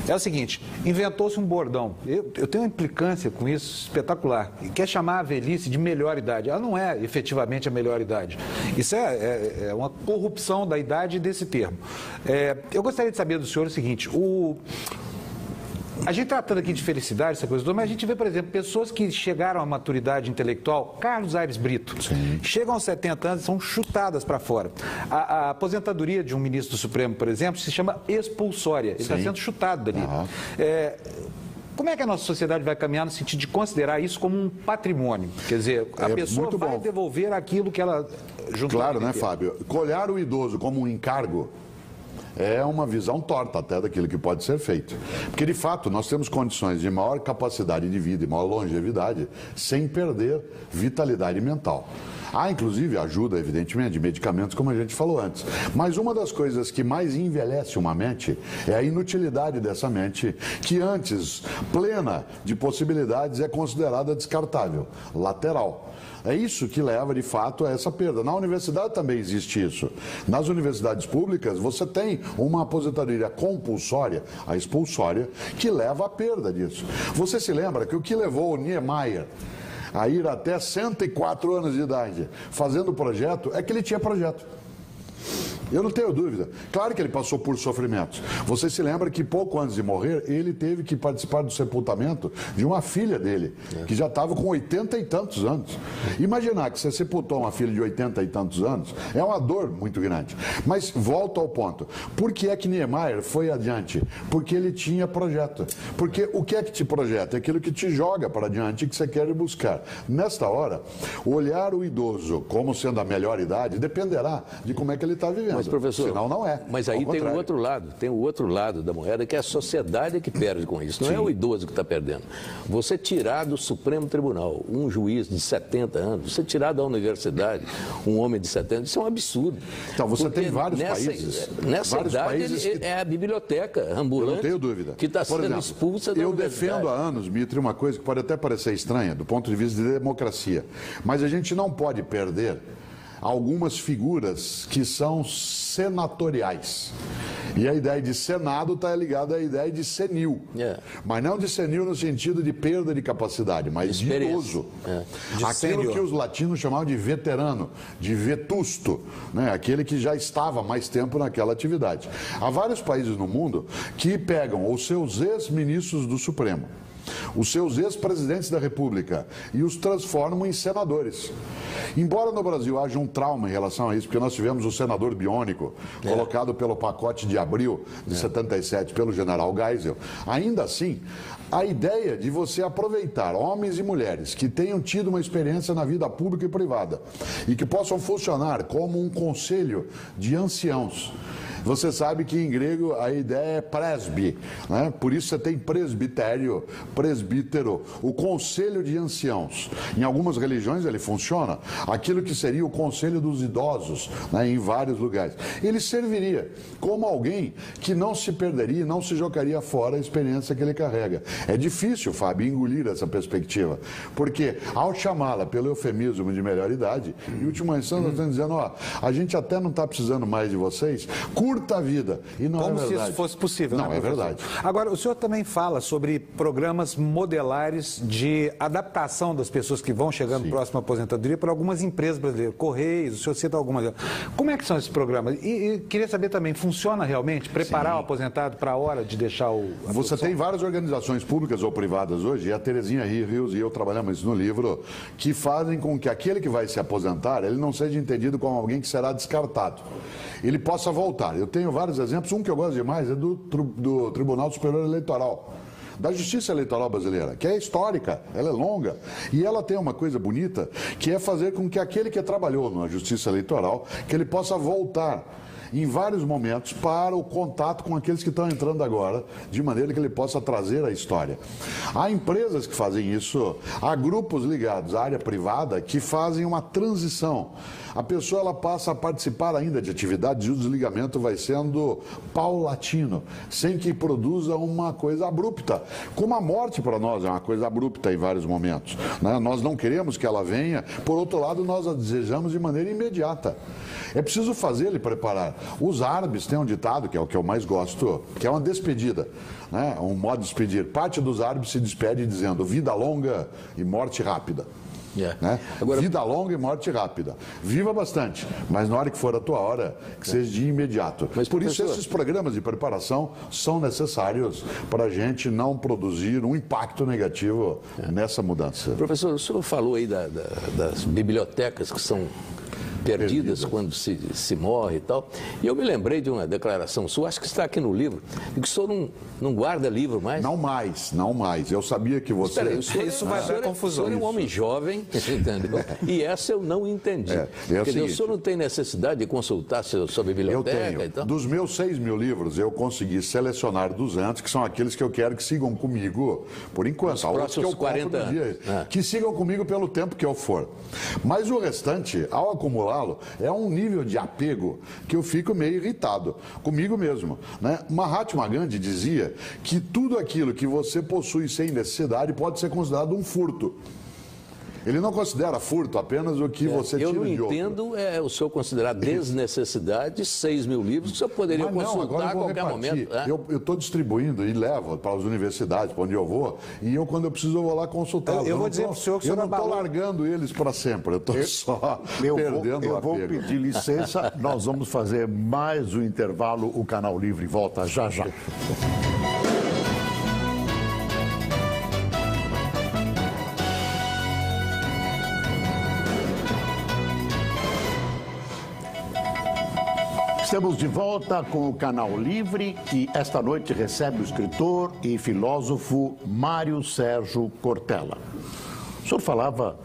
É o seguinte, inventou-se um bordão. Eu tenho uma implicância com isso espetacular. Quer chamar a velhice de melhor idade. Ela não é efetivamente a melhor idade. Isso é uma corrupção da idade desse termo. Eu gostaria de saber do senhor o seguinte: a gente tratando aqui de felicidade, essa coisa toda, mas a gente vê, por exemplo, pessoas que chegaram à maturidade intelectual, Carlos Aires Brito, chegam aos 70 anos e são chutadas para fora. A aposentadoria de um ministro do Supremo, por exemplo, se chama expulsória. Ele está sendo chutado dali. Como é que a nossa sociedade vai caminhar no sentido de considerar isso como um patrimônio? Quer dizer, a pessoa vai devolver aquilo que ela juntou. Claro, né, Fábio? Olhar o idoso como um encargo é uma visão torta até daquilo que pode ser feito. Porque, de fato, nós temos condições de maior capacidade de vida e maior longevidade sem perder vitalidade mental. Há, inclusive, ajuda, evidentemente, de medicamentos, como a gente falou antes. Mas uma das coisas que mais envelhece uma mente é a inutilidade dessa mente, que antes, plena de possibilidades, é considerada descartável, lateral. É isso que leva, de fato, a essa perda. Na universidade também existe isso. Nas universidades públicas, você tem uma aposentadoria compulsória, a expulsória, que leva à perda disso. Você se lembra que o que levou o Niemeyer a ir até 104 anos de idade fazendo o projeto é que ele tinha projeto. Eu não tenho dúvida. Claro que ele passou por sofrimentos. Você se lembra que pouco antes de morrer, ele teve que participar do sepultamento de uma filha dele, que já estava com 80 e tantos anos. Imaginar que você sepultou uma filha de 80 e tantos anos é uma dor muito grande. Mas volto ao ponto. Por que é que Niemeyer foi adiante? Porque ele tinha projeto. Porque o que é que te projeta? É aquilo que te joga para adiante, que você quer buscar. Nesta hora, olhar o idoso como sendo a melhor idade dependerá de como é que ele está vivendo. Mas, professor, senão não é. Mas aí tem o outro lado da moeda, que é a sociedade que perde com isso. Não é o idoso que está perdendo. Você tirar do Supremo Tribunal um juiz de 70 anos, você tirar da universidade um homem de 70, isso é um absurdo. Então, você tem vários países. Nessa vários idade, países que... é a biblioteca ambulante. Eu não tenho dúvida. Que está sendo expulsa da universidade. Eu defendo há anos, Mitri, uma coisa que pode até parecer estranha do ponto de vista de democracia, mas a gente não pode perder algumas figuras que são senatoriais. E a ideia de Senado está ligada à ideia de senil. Mas não de senil no sentido de perda de capacidade, mas de idoso. Aquilo que os latinos chamavam de veterano, de vetusto, né? Aquele que já estava mais tempo naquela atividade. Há vários países no mundo que pegam os seus ex-ministros do Supremo, os seus ex-presidentes da República, e os transformam em senadores. Embora no Brasil haja um trauma em relação a isso, porque nós tivemos o senador biônico, colocado pelo pacote de abril de 77 pelo general Geisel, ainda assim, a ideia de você aproveitar homens e mulheres que tenham tido uma experiência na vida pública e privada e que possam funcionar como um conselho de anciãos. Você sabe que em grego a ideia é presbi, né? Por isso você tem presbitério, presbítero, o conselho de anciãos. Em algumas religiões ele funciona, aquilo que seria o conselho dos idosos, né? Em vários lugares. Ele serviria como alguém que não se perderia, não se jogaria fora a experiência que ele carrega. É difícil, Fábio, engolir essa perspectiva, porque ao chamá-la pelo eufemismo de melhor idade, em última instância nós estamos dizendo, ó, a gente até não está precisando mais de vocês, curta a vida. E não como é verdade. Se isso fosse possível. Não, né, é verdade. Agora, o senhor também fala sobre programas modelares de adaptação das pessoas que vão chegando próximo à aposentadoria para algumas empresas brasileiras, Correios, o senhor cita algumas. Como é que são esses programas? E queria saber também, funciona realmente? Preparar o aposentado para a hora de deixar a Você tem várias organizações públicas ou privadas hoje, e a Terezinha Rios e eu trabalhamos isso no livro, que fazem com que aquele que vai se aposentar, ele não seja entendido como alguém que será descartado. Ele possa voltar. Eu tenho vários exemplos, um que eu gosto demais é do Tribunal Superior Eleitoral, da Justiça Eleitoral Brasileira, que é histórica, ela é longa, e ela tem uma coisa bonita, que é fazer com que aquele que trabalhou na Justiça Eleitoral, que ele possa voltar em vários momentos para o contato com aqueles que estão entrando agora, de maneira que ele possa trazer a história. Há empresas que fazem isso, há grupos ligados à área privada que fazem uma transição. A pessoa ela passa a participar ainda de atividades e o desligamento vai sendo paulatino, sem que produza uma coisa abrupta. Como a morte para nós é uma coisa abrupta em vários momentos, né? Nós não queremos que ela venha, por outro lado nós a desejamos de maneira imediata. É preciso fazer ele preparar. Os árabes têm um ditado, que é o que eu mais gosto, que é uma despedida, né? Um modo de despedir. Parte dos árabes se despede dizendo vida longa e morte rápida. Né? Agora, vida longa e morte rápida. Viva bastante, mas na hora que for a tua hora, que seja de imediato. Mas, por isso, esses programas de preparação são necessários para a gente não produzir um impacto negativo nessa mudança. Professor, o senhor falou aí das bibliotecas que são perdidas quando se morre e tal. E eu me lembrei de uma declaração sua, acho que está aqui no livro, de que o senhor não guarda livro mais. Não mais. Eu sabia que você... Espera aí, isso vai dar confusão. O senhor é um homem jovem, entendeu? E essa eu não entendi. Quer dizer, o senhor não tem necessidade de consultar sua biblioteca? Eu tenho. E tal? Dos meus 6 mil livros, eu consegui selecionar 200, que são aqueles que eu quero que sigam comigo, por enquanto. Os próximos 40 anos. Que sigam comigo pelo tempo que eu for. Mas o restante, ao acumulá-lo, é um nível de apego que eu fico meio irritado comigo mesmo, né? Mahatma Gandhi dizia que tudo aquilo que você possui sem necessidade pode ser considerado um furto. Ele não considera furto apenas o que você tira de outro. Eu não entendo o senhor considerar desnecessidade 6 mil livros que o senhor poderia consultar a qualquer momento. Eu estou distribuindo e levo para as universidades, para onde eu vou, e quando eu preciso eu vou lá consultar. Eu vou dizer para o senhor que eu não estou largando eles para sempre, eu estou só perdendo o apego. Eu vou pedir licença, nós vamos fazer mais um intervalo, o Canal Livre volta já. Estamos de volta com o Canal Livre, que esta noite recebe o escritor e filósofo Mário Sérgio Cortella. O senhor falava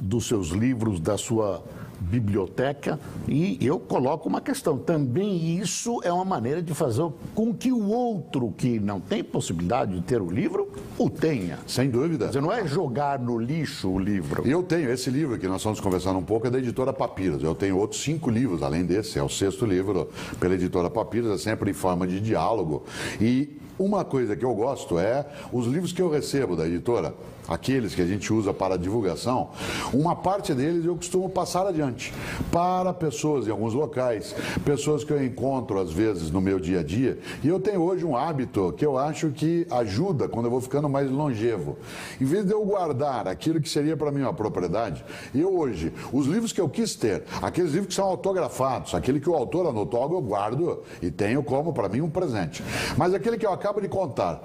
dos seus livros, da sua biblioteca, e eu coloco uma questão. Também isso é uma maneira de fazer com que o outro que não tem possibilidade de ter o livro, o tenha. Sem dúvida. Quer dizer, não é jogar no lixo o livro. Eu tenho esse livro que nós estamos conversando um pouco, é da editora Papiros. Eu tenho outros 5 livros, além desse, é o 6º livro pela editora Papiros, é sempre em forma de diálogo. E uma coisa que eu gosto é os livros que eu recebo da editora, aqueles que a gente usa para divulgação, uma parte deles eu costumo passar adiante para pessoas em alguns locais, pessoas que eu encontro às vezes no meu dia a dia, e eu tenho hoje um hábito que eu acho que ajuda quando eu vou ficando mais longevo. Em vez de eu guardar aquilo que seria para mim uma propriedade, eu hoje, os livros que eu quis ter, aqueles livros que são autografados, aquele que o autor anotou algo, eu guardo e tenho como para mim um presente. Mas aquele que eu acabo de comprar,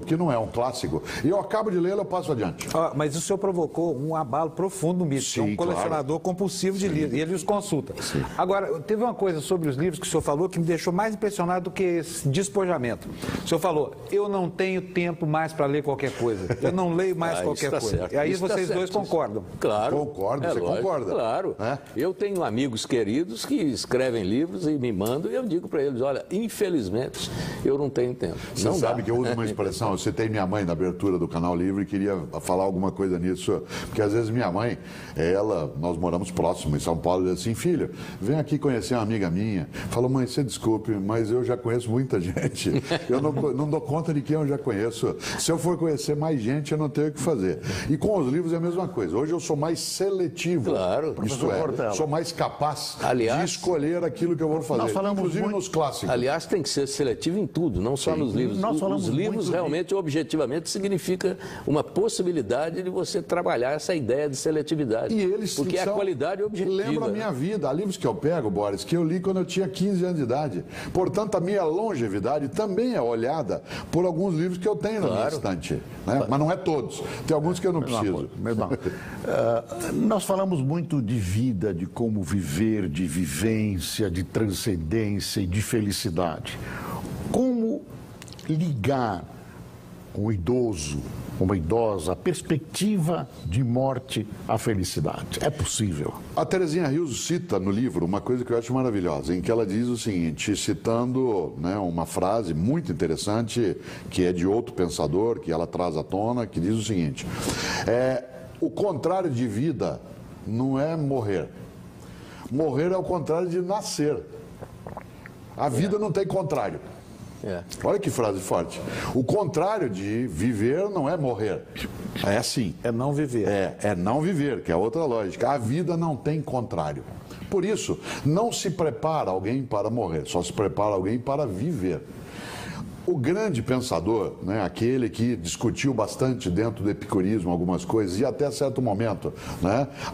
que não é um clássico, e eu acabo de ler, eu passo adiante. Mas o senhor provocou um abalo profundo no Mito, que é um colecionador compulsivo de livros, e ele os consulta. Sim. Agora, teve uma coisa sobre os livros que o senhor falou que me deixou mais impressionado do que esse despojamento. O senhor falou, eu não tenho tempo mais para ler qualquer coisa, eu não leio mais qualquer coisa. Certo. E aí vocês dois concordam. Claro. Concordo, você lógico, concorda. Claro. Eu tenho amigos queridos que escrevem livros e me mandam, e eu digo para eles, olha, infelizmente, eu não tenho tempo. Você sabe que eu uso uma expressão, eu citei minha mãe na abertura do Canal Livre e queria falar alguma coisa nisso, porque às vezes minha mãe, nós moramos próximo em São Paulo, e diz assim, filho, vem aqui conhecer uma amiga minha. Falou, mãe, você desculpe, mas eu já conheço muita gente, eu não dou conta de quem eu já conheço. Se eu for conhecer mais gente, eu não tenho o que fazer. E com os livros é a mesma coisa, hoje eu sou mais seletivo, claro, isto é, sou mais capaz de escolher aquilo que eu vou fazer, inclusive nos clássicos. Aliás, tem que ser seletivo em tudo, não só nos livros. Os livros realmente, objetivamente, significa uma possibilidade de você trabalhar essa ideia de seletividade. E eles porque a qualidade objetiva. Lembra a minha vida. Há livros que eu pego, Boris, que eu li quando eu tinha 15 anos de idade. Portanto, a minha longevidade também é olhada por alguns livros que eu tenho na minha estante. Né? Mas não é todos. Tem alguns que eu não preciso. Nós falamos muito de vida, de como viver, de vivência, de transcendência e de felicidade. Como ligar um idoso, uma idosa, a perspectiva de morte à felicidade? É possível? A Terezinha Rios cita no livro uma coisa que eu acho maravilhosa, em que ela diz o seguinte, citando uma frase muito interessante, que é de outro pensador, que ela traz à tona, que diz o seguinte, o contrário de vida não é morrer. Morrer é o contrário de nascer. A vida não tem contrário. Olha que frase forte. O contrário de viver não é morrer. É assim. É não viver. É não viver, que é outra lógica. A vida não tem contrário. Por isso, não se prepara alguém para morrer, só se prepara alguém para viver. O grande pensador, aquele que discutiu bastante dentro do epicurismo algumas coisas, e até certo momento,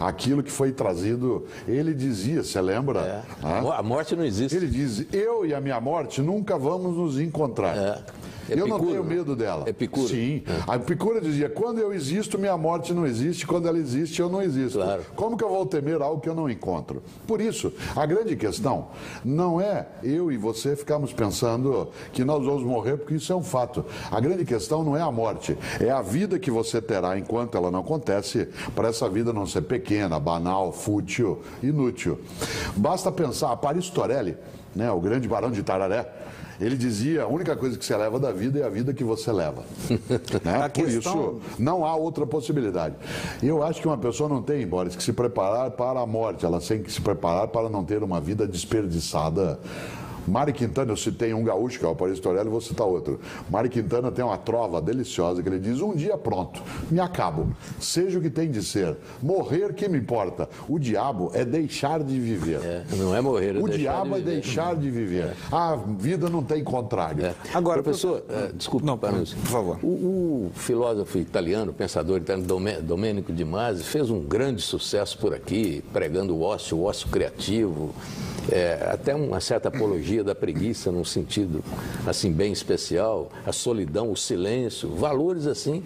aquilo que foi trazido, ele dizia, você lembra? A morte não existe. Ele diz, eu e a minha morte nunca vamos nos encontrar. Eu não Epicuro, tenho medo dela. Epicuro. Sim. A Epicuro dizia, quando eu existo, minha morte não existe. Quando ela existe, eu não existo. Claro. Como que eu vou temer algo que eu não encontro? Por isso, a grande questão não é eu e você ficarmos pensando que nós vamos morrer, porque isso é um fato. A grande questão não é a morte, é a vida que você terá enquanto ela não acontece, para essa vida não ser pequena, banal, fútil, inútil. Basta pensar, Paris Torelli, né, o grande barão de Tararé, ele dizia, a única coisa que você leva da vida é a vida que você leva. Né? Por isso, não há outra possibilidade. Eu acho que uma pessoa não tem, Boris, que se preparar para a morte, ela tem que se preparar para não ter uma vida desperdiçada. Mário Quintana, eu citei um gaúcho, que é o Paris Torelli, vou citar outro. Mário Quintana tem uma trova deliciosa que ele diz, um dia pronto, me acabo, seja o que tem de ser, morrer que me importa, o diabo é deixar de viver. Não é morrer, é o diabo é deixar de viver. A vida não tem contrário. Agora, professor, desculpe, não, por favor. O filósofo italiano, pensador italiano Domenico de Masi, fez um grande sucesso por aqui, pregando o ócio criativo, até uma certa apologia da preguiça num sentido assim bem especial, a solidão, o silêncio, valores assim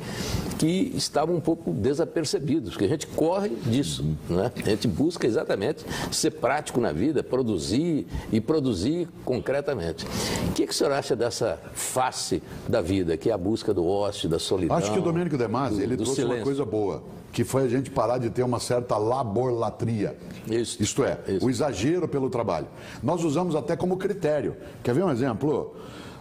que estavam um pouco desapercebidos, porque a gente corre disso, né? A gente busca exatamente ser prático na vida, produzir e produzir concretamente. O que o senhor acha dessa face da vida, que é a busca do ócio, da solidão? Acho que o Domenico de Masi, ele trouxe uma coisa boa, que foi a gente parar de ter uma certa laborlatria. Isto é, o exagero pelo trabalho. Nós usamos até como critério. Quer ver um exemplo?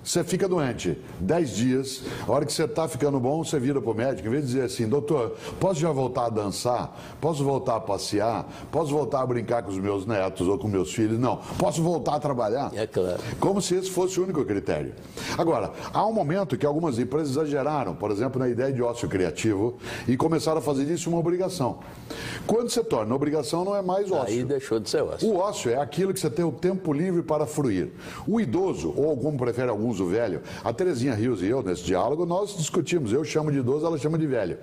Você fica doente 10 dias, a hora que você está ficando bom, você vira para o médico, em vez de dizer assim, doutor, posso já voltar a dançar? Posso voltar a passear? Posso voltar a brincar com os meus netos ou com meus filhos? Não. Posso voltar a trabalhar? É claro. Como se esse fosse o único critério. Agora, há um momento que algumas empresas exageraram, por exemplo, na ideia de ócio criativo, e começaram a fazer disso uma obrigação. Quando você torna obrigação, não é mais ócio. Aí deixou de ser ócio. O ócio é aquilo que você tem o tempo livre para fruir. O idoso, ou como prefere alguns, o velho, a Terezinha Rios e eu, nesse diálogo, nós discutimos. Eu chamo de idoso, ela chama de velho.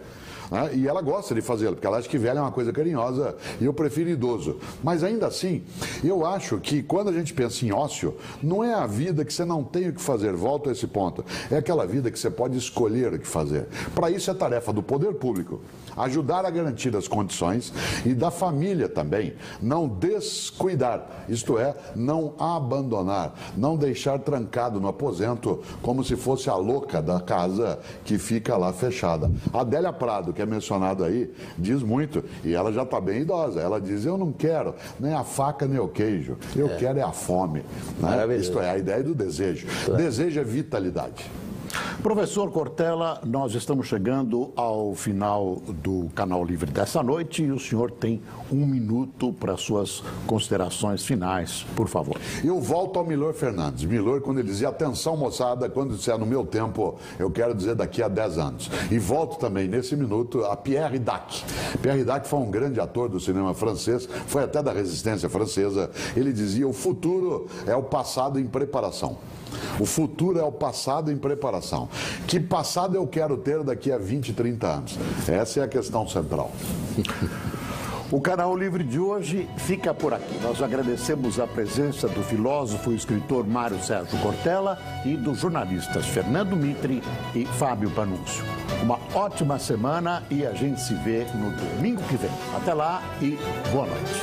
Né? E ela gosta de fazê-lo, porque ela acha que velho é uma coisa carinhosa e eu prefiro idoso. Mas ainda assim, eu acho que quando a gente pensa em ócio, não é a vida que você não tem o que fazer, volto a esse ponto. É aquela vida que você pode escolher o que fazer. Para isso é tarefa do poder público ajudar a garantir as condições e da família também, não descuidar, isto é, não abandonar, não deixar trancado no aposento como se fosse a louca da casa que fica lá fechada. A Adélia Prado, que é mencionado aí, diz muito, e ela já está bem idosa, ela diz, eu não quero nem a faca nem o queijo, eu quero é a fome. Né? Isto é, a ideia do desejo. Claro. Desejo é vitalidade. Professor Cortella, nós estamos chegando ao final do Canal Livre dessa noite e o senhor tem 1 minuto para suas considerações finais, por favor. Eu volto ao Milor Fernandes. Milor, quando ele dizia, atenção moçada, quando disser no meu tempo, eu quero dizer daqui a 10 anos. E volto também, nesse minuto, a Pierre Dac. Pierre Dac foi um grande ator do cinema francês, foi até da resistência francesa. Ele dizia, o futuro é o passado em preparação. O futuro é o passado em preparação. Que passado eu quero ter daqui a 20, 30 anos? Essa é a questão central. O Canal Livre de hoje fica por aqui. Nós agradecemos a presença do filósofo e escritor Mário Sérgio Cortella e dos jornalistas Fernando Mitre e Fábio Panunzio. Uma ótima semana e a gente se vê no domingo que vem. Até lá e boa noite.